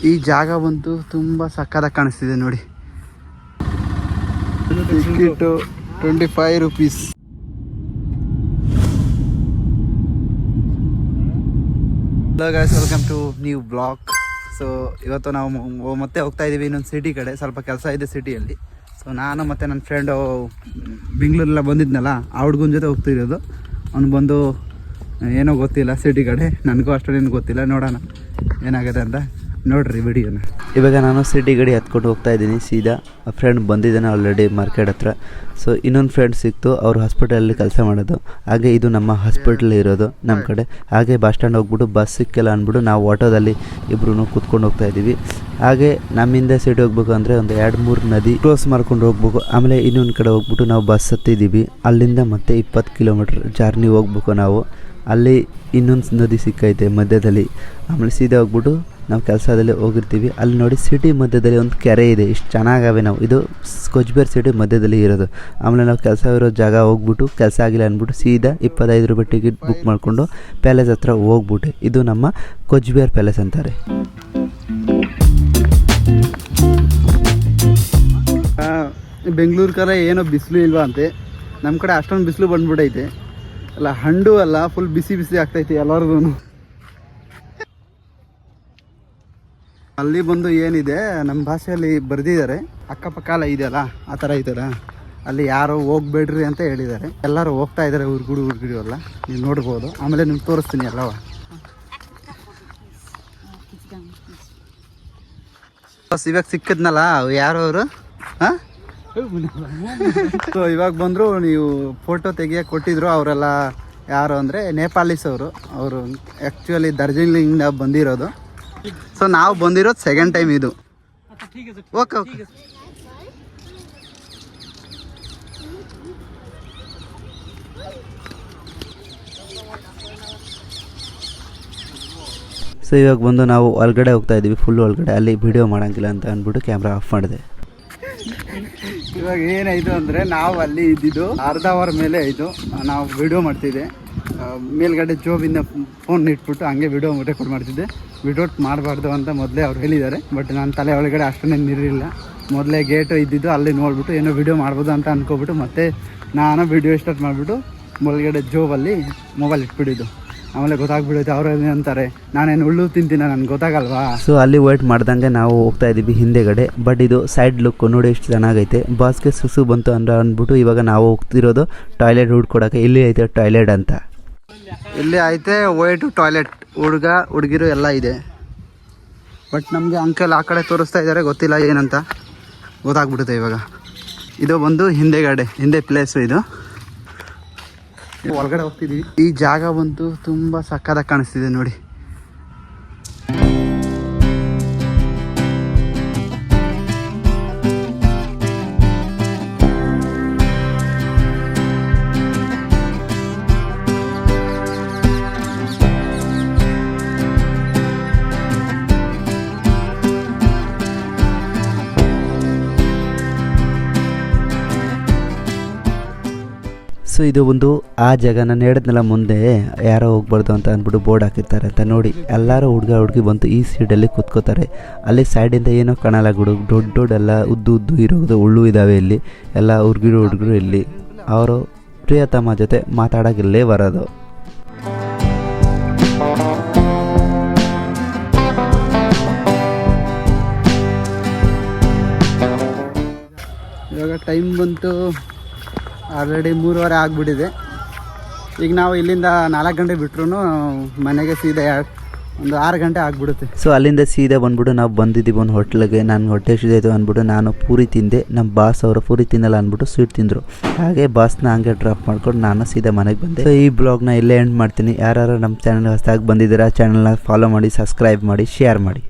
ಈ ಜಾಗ ಬಂತು ತುಂಬ ಸಕ್ಕತ್ತಾಗಿ ಕಾಣಿಸ್ತಿದೆ ನೋಡಿ. Ticket 25 rupees. Hello guys, welcome to new blog. So ಇವತ್ತು ನಾವು ಮತ್ತೆ ಹೋಗ್ತಾ ಇದ್ದೀವಿ ಇನ್ನೊಂದು ಸಿಟಿ ಕಡೆ. ಸ್ವಲ್ಪ ಕೆಲಸ ಇದೆ ಸಿಟಿಯಲ್ಲಿ. ಸೊ ನಾನು ಮತ್ತು ನನ್ನ ಫ್ರೆಂಡು ಬೆಂಗಳೂರೆಲ್ಲ ಬಂದಿದ್ನಲ್ಲ, ಆ ಹುಡುಗನ ಜೊತೆ ಹೋಗ್ತಿರೋದು. ಅವ್ನು ಬಂದು ಏನೋ ಗೊತ್ತಿಲ್ಲ ಸಿಟಿ ಕಡೆ, ನನಗೂ ಅಷ್ಟೊಂದೇನು ಗೊತ್ತಿಲ್ಲ. ನೋಡೋಣ ಏನಾಗುತ್ತೆ ಅಂತ, ನೋಡ್ರಿ ವಿಡಿಯೋನ. ಇವಾಗ ನಾನು ಸಿಟಿ ಗಡಿ ಹತ್ಕೊಂಡು ಹೋಗ್ತಾ ಇದ್ದೀನಿ. ಸೀದಾ ಫ್ರೆಂಡ್ ಬಂದಿದ್ದಾನೆ ಆಲ್ರೆಡಿ ಮಾರ್ಕೆಟ್ ಹತ್ರ. ಸೊ ಇನ್ನೊಂದು ಫ್ರೆಂಡ್ ಸಿಕ್ತು, ಅವರು ಹಾಸ್ಪಿಟಲಲ್ಲಿ ಕೆಲಸ ಮಾಡೋದು. ಹಾಗೆ ಇದು ನಮ್ಮ ಹಾಸ್ಪಿಟಲ್ ಇರೋದು ನಮ್ಮ ಕಡೆ. ಹಾಗೆ ಬಸ್ ಸ್ಟ್ಯಾಂಡ್ ಹೋಗ್ಬಿಟ್ಟು ಬಸ್ ಸಿಕ್ಕಿಲ್ಲ ಅಂದ್ಬಿಟ್ಟು ನಾವು ಆಟೋದಲ್ಲಿ ಇಬ್ಬರು ಕೂತ್ಕೊಂಡು ಹೋಗ್ತಾ ಇದ್ದೀವಿ. ಹಾಗೆ ನಮ್ಮಿಂದ ಸಿಟಿ ಹೋಗ್ಬೇಕು ಅಂದರೆ ಒಂದು 2-3 ನದಿ ಕ್ರಾಸ್ ಮಾಡ್ಕೊಂಡು ಹೋಗ್ಬೇಕು. ಆಮೇಲೆ ಇನ್ನೊಂದು ಕಡೆ ಹೋಗ್ಬಿಟ್ಟು ನಾವು ಬಸ್ ಹತ್ತಿದ್ದೀವಿ. ಅಲ್ಲಿಂದ ಮತ್ತೆ 20 ಕಿಲೋಮೀಟ್ರ್ ಜರ್ನಿ ಹೋಗ್ಬೇಕು ನಾವು. ಅಲ್ಲಿ ಇನ್ನೊಂದು ನದಿ ಸಿಕ್ಕೈತೆ ಮಧ್ಯದಲ್ಲಿ. ಆಮೇಲೆ ಸೀದಾ ಹೋಗ್ಬಿಟ್ಟು ನಾವು ಕೆಲಸದಲ್ಲಿ ಹೋಗಿರ್ತೀವಿ. ಅಲ್ಲಿ ನೋಡಿ ಸಿಟಿ ಮಧ್ಯದಲ್ಲಿ ಒಂದು ಕೆರೆ ಇದೆ. ಇಷ್ಟು ಚೆನ್ನಾಗವೆ. ನಾವು ಇದು ಕೊಚ್ಬೇರ್ ಸಿಟಿ ಮಧ್ಯದಲ್ಲಿ ಇರೋದು. ಆಮೇಲೆ ನಾವು ಕೆಲಸ ಇರೋ ಜಾಗ ಹೋಗ್ಬಿಟ್ಟು ಕೆಲಸ ಆಗಿಲ್ಲ ಅಂದ್ಬಿಟ್ಟು ಸೀದಾ 25 ರೂಪಾಯಿ ಟಿಕೆಟ್ ಬುಕ್ ಮಾಡಿಕೊಂಡು ಪ್ಯಾಲೇಸ್ ಹತ್ರ ಹೋಗ್ಬಿಟ್ಟೆ. ಇದು ನಮ್ಮ ಕೊಚ್ಬೇರ್ ಪ್ಯಾಲೇಸ್ ಅಂತಾರೆ. ಬೆಂಗಳೂರು ಕಡೆ ಏನೋ ಬಿಸಿಲು ಇಲ್ವಾ ಅಂತೆ, ನಮ್ಮ ಕಡೆ ಅಷ್ಟೊಂದು ಬಿಸಿಲು ಬಂದ್ಬಿಟ್ಟೈತೆ. ಅಲ್ಲ ಹಂಡು ಅಲ್ಲ, ಫುಲ್ ಬಿಸಿ ಬಿಸಿ ಆಗ್ತೈತೆ ಎಲ್ಲರಿಗೂ. ಅಲ್ಲಿ ಬಂದು ಏನಿದೆ ನಮ್ಮ ಭಾಷೆಯಲ್ಲಿ ಬರೆದಿದ್ದಾರೆ, ಅಕ್ಕಪಕ್ಕ ಎಲ್ಲ ಇದೆಯಲ್ಲ ಆ ಥರ ಐತಲ್ಲ, ಅಲ್ಲಿ ಯಾರು ಹೋಗ್ಬೇಡ್ರಿ ಅಂತ ಹೇಳಿದ್ದಾರೆ. ಎಲ್ಲರೂ ಹೋಗ್ತಾ ಇದ್ದಾರೆ, ಹುಡುಗರು ಎಲ್ಲ ನೀವು ನೋಡ್ಬೋದು. ಆಮೇಲೆ ನಿಮ್ಗೆ ತೋರಿಸ್ತೀನಿ ಎಲ್ಲವ. ಇವಾಗ ಸಿಕ್ಕಿದ್ನಲ್ಲ ಯಾರು ಅವರು, ಹಾಂ ಸೊ ಇವಾಗ ಬಂದರು. ನೀವು ಫೋಟೋ ತೆಗಿಯೋಕೆ ಕೊಟ್ಟಿದ್ರು. ಅವರೆಲ್ಲ ಯಾರು ಅಂದರೆ ನೇಪಾಲೀಸ್ ಅವರು ಆ್ಯಕ್ಚುಲಿ ದಾರ್ಜಿಲಿಂಗಿಂದ ಬಂದಿರೋದು. ಸೊ ನಾವು ಬಂದಿರೋದು ಸೆಕೆಂಡ್ ಟೈಮ್ ಇದು. Okay okay. ಸೊ ಇವಾಗ ಬಂದು ನಾವು ಒಳಗಡೆ ಹೋಗ್ತಾ ಇದ್ದೀವಿ, ಫುಲ್ ಒಳಗಡೆ. ಅಲ್ಲಿ ವಿಡಿಯೋ ಮಾಡೋಂಗಿಲ್ಲ ಅಂತ ಅಂದ್ಬಿಟ್ಟು ಕ್ಯಾಮ್ರಾ ಆಫ್ ಮಾಡಿದೆ. ಇವಾಗ ಏನಾಯಿತು ಅಂದರೆ ನಾವು ಅಲ್ಲಿ ಇದ್ದಿದ್ದು ಅರ್ಧ ಅವರ್ ಮೇಲೆ ಆಯಿತು. ನಾವು ವಿಡಿಯೋ ಮಾಡ್ತಿದ್ದೆ, ಮೇಲ್ಗಡೆ ಜೋಬಿಂದ ಫೋನ್ ಇಟ್ಬಿಟ್ಟು ಹಂಗೆ ವಿಡಿಯೋ ರೆಕಾರ್ಡ್ ಮಾಡ್ತಿದ್ದೆ. ವಿಡಿಯೋ ಮಾಡಬಾರ್ದು ಅಂತ ಮೊದಲೇ ಅವ್ರು ಹೇಳಿದ್ದಾರೆ. ಬಟ್ ನನ್ನ ತಲೆ ಒಳಗಡೆ ಅಷ್ಟೊಂದೇನು ಇರಲಿಲ್ಲ. ಮೊದಲೇ ಗೇಟು ಇದ್ದಿದ್ದು ಅಲ್ಲಿ ನೋಡ್ಬಿಟ್ಟು ಏನೋ ವಿಡಿಯೋ ಮಾಡ್ಬೋದು ಅಂತ ಅಂದ್ಕೊಬಿಟ್ಟು ಮತ್ತೆ ನಾನು ವಿಡಿಯೋ ಸ್ಟಾರ್ಟ್ ಮಾಡಿಬಿಟ್ಟು ಒಳಗಡೆ ಜೋಬಲ್ಲಿ ಮೊಬೈಲ್ ಇಟ್ಬಿಟ್ಟಿದ್ದು. ಆಮೇಲೆ ಗೊತ್ತಾಗ್ಬಿಡುತ್ತೆ ಅವ್ರು ಅಂತಾರೆ ನಾನೇನು ಉಳ್ಳು ತಿಂತೀನ, ನನಗೆ ಗೊತ್ತಾಗಲ್ವಾ. ಸೊ ಅಲ್ಲಿ ವೇಟ್ ಮಾಡ್ದಂಗೆ ನಾವು ಹೋಗ್ತಾ ಇದ್ದೀವಿ ಹಿಂದೆಗಡೆ. ಬಟ್ ಇದು ಸೈಡ್ ಲುಕ್ ನೋಡಿ ಎಷ್ಟು ಚೆನ್ನಾಗೈತೆ. ಬಾಸ್ಗೆ ಸುಸು ಬಂತು ಅಂದ್ರೆ ಅಂದ್ಬಿಟ್ಟು ಇವಾಗ ನಾವು ಹೋಗ್ತಿರೋದು ಟಾಯ್ಲೆಟ್ ಹುಡ್ಕೊಡೋಕೆ. ಇಲ್ಲಿ ಐತೆ ಟಾಯ್ಲೆಟ್ ಅಂತ, ಇಲ್ಲಿ ಐತೆ ವೈಟು ಟಾಯ್ಲೆಟ್. ಹುಡುಗಿರು ಎಲ್ಲ ಇದೆ. ಬಟ್ ನಮಗೆ ಅಂಕಲ್ ಆ ಕಡೆ ತೋರಿಸ್ತಾ ಇದ್ದಾರೆ, ಗೊತ್ತಿಲ್ಲ ಏನಂತ. ಗೊತ್ತಾಗ್ಬಿಡುತ್ತೆ ಇವಾಗ. ಇದು ಬಂದು ಹಿಂದೆ ಪ್ಲೇಸು. ಇದು ಒಳಗಡೆ ಹೋಗ್ತಿದ್ದೀವಿ. ಈ ಜಾಗ ಬಂತು ತುಂಬ ಸಕ್ಕತ್ತಾಗಿ ಕಾಣಿಸ್ತಿದೆ ನೋಡಿ. ಸೊ ಇದು ಒಂದು ಆ ಜಾಗ. ನಾನು ಹೇಳಿದ್ನಲ್ಲ ಮುಂದೆ ಯಾರೋ ಹೋಗ್ಬಾರ್ದು ಅಂತ ಅಂದ್ಬಿಟ್ಟು ಬೋರ್ಡ್ ಹಾಕಿರ್ತಾರೆ ಅಂತ. ನೋಡಿ ಎಲ್ಲರೂ ಹುಡುಗಿ ಬಂತು ಈ ಸೀಟಲ್ಲಿ ಕೂತ್ಕೋತಾರೆ. ಅಲ್ಲಿ ಸೈಡಿಂದ ಏನೋ ಕಾಣಲ್ಲ, ದೊಡ್ಡೆಲ್ಲ ಉದ್ದು ಇರೋದು ಹುಳ್ಳು ಇದ್ದಾವೆ. ಇಲ್ಲಿ ಎಲ್ಲ ಹುಡುಗರು ಇಲ್ಲಿ ಅವರು ಪ್ರಿಯತಮ ಜೊತೆ ಮಾತಾಡೋಕಿಲ್ಲೇ ಬರೋದು. ಇವಾಗ ಟೈಮ್ ಬಂತು ಆಲ್ರೆಡಿ 3:15 ಆಗಿಬಿಟ್ಟಿದೆ. ಈಗ ನಾವು ಇಲ್ಲಿಂದ 4 ಗಂಟೆ ಬಿಟ್ರು ಮನೆಗೆ ಸೀದಾ ಒಂದು 6 ಗಂಟೆ ಆಗಿಬಿಡುತ್ತೆ. ಸೊ ಅಲ್ಲಿಂದ ಸೀದಾ ಬಂದ್ಬಿಟ್ಟು ನಾವು ಬಂದಿದ್ದೀವಿ ಒಂದು ಹೋಟ್ಲಿಗೆ. ನಾನು ಹೊಟ್ಟೆ ಹಸಿದಾಯಿತು ಅಂದ್ಬಿಟ್ಟು ನಾನು ಪೂರಿ ತಿಂದೆ. ನಮ್ಮ ಬಾಸ್ ಅವರು ಪೂರಿ ತಿನ್ನಲ್ಲ ಅಂದ್ಬಿಟ್ಟು ಸ್ವೀಟ್ ತಿಂದರು. ಹಾಗೆ ಬಾಸ್ನ ಹಂಗೆ ಡ್ರಾಪ್ ಮಾಡ್ಕೊಂಡು ನಾನು ಸೀದಾ ಮನೆಗೆ ಬಂದೆ. ಸೊ ಈ ಬ್ಲಾಗ್ನ ಇಲ್ಲೇ ಎಂಡ್ ಮಾಡ್ತೀನಿ. ಯಾರು ನಮ್ಮ ಚಾನಲ್ ಹೊಸದಾಗಿ ಬಂದಿದ್ದೀರಾ ಚಾನಲ್ನ ಫಾಲೋ ಮಾಡಿ, ಸಬ್ಸ್ಕ್ರೈಬ್ ಮಾಡಿ, ಶೇರ್ ಮಾಡಿ.